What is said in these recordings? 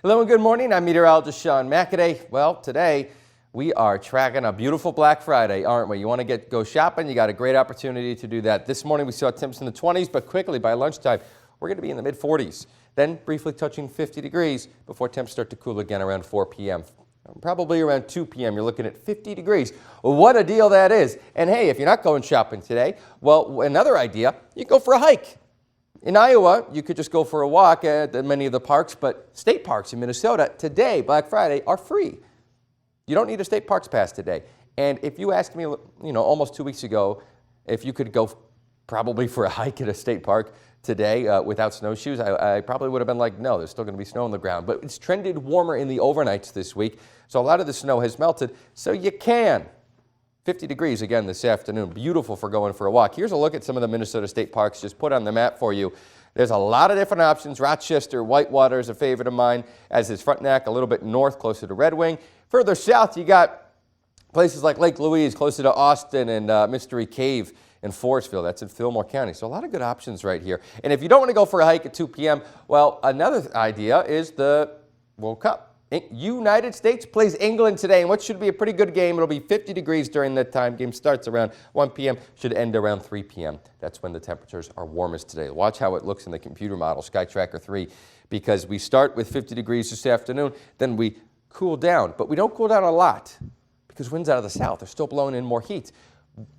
Hello and good morning. I'm meteorologist Sean McAday. Well, today we are tracking a beautiful Black Friday, aren't we? You want to go shopping? You got a great opportunity to do that. This morning we saw temps in the 20s, but quickly by lunchtime we're going to be in the mid-40s. Then briefly touching 50 degrees before temps start to cool again around 4 p.m. Probably around 2 p.m. you're looking at 50 degrees. What a deal that is. And hey, if you're not going shopping today, well, another idea, you go for a hike. In Iowa, you could just go for a walk at many of the parks, but state parks in Minnesota today, Black Friday, are free. You don't need a state parks pass today. And if you asked me, almost 2 weeks ago, if you could go probably for a hike at a state park today without snowshoes, I probably would have been like, no, there's still going to be snow on the ground. But it's trended warmer in the overnights this week, so a lot of the snow has melted, so you can. 50 degrees again this afternoon. Beautiful for going for a walk. Here's a look at some of the Minnesota state parks just put on the map for you. There's a lot of different options. Rochester, Whitewater is a favorite of mine, as is Frontenac, a little bit north, closer to Red Wing. Further south, you got places like Lake Louise, closer to Austin, and Mystery Cave in Forestville. That's in Fillmore County. So a lot of good options right here. And if you don't want to go for a hike at 2 p.m., well, another idea is the World Cup. United States plays England today, and what should be a pretty good game. It'll be 50 degrees during that time. Game starts around 1 p.m., should end around 3 p.m. That's when the temperatures are warmest today. Watch how it looks in the computer model, SkyTracker 3, because we start with 50 degrees this afternoon, then we cool down. But we don't cool down a lot because winds out of the south are still blowing in more heat.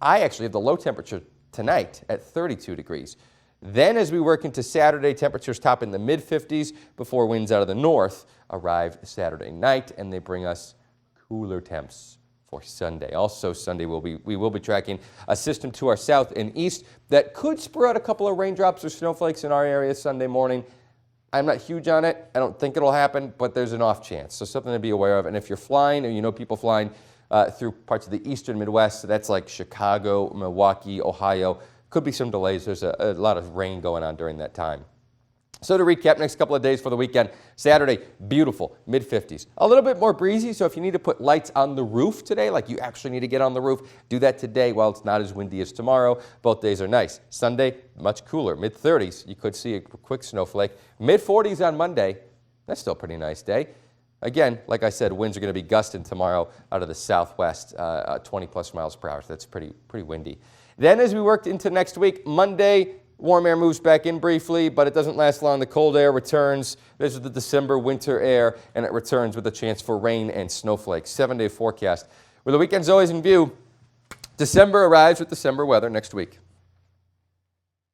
I actually have the low temperature tonight at 32 degrees. Then as we work into Saturday, temperatures top in the mid-50s before winds out of the north arrive Saturday night, and they bring us cooler temps for Sunday. Also Sunday, we will be tracking a system to our south and east that could spur out a couple of raindrops or snowflakes in our area Sunday morning. I'm not huge on it. I don't think it'll happen, but there's an off chance, so something to be aware of. And if you're flying, or you know people flying through parts of the eastern Midwest, so that's like Chicago, Milwaukee, Ohio, could be some delays. There's a lot of rain going on during that time. So to recap, next couple of days for the weekend, Saturday, beautiful, mid-50s. A little bit more breezy, so if you need to put lights on the roof today, like you actually need to get on the roof, do that today while it's not as windy as tomorrow. Both days are nice. Sunday, much cooler, mid-30s. You could see a quick snowflake. Mid-40s on Monday. That's still a pretty nice day. Again, like I said, winds are going to be gusting tomorrow out of the southwest, 20-plus miles per hour. So that's pretty windy. Then as we worked into next week, Monday, warm air moves back in briefly, but it doesn't last long. The cold air returns. This is the December winter air, and it returns with a chance for rain and snowflakes. 7-day forecast. With the weekend's always in view, December arrives with December weather next week.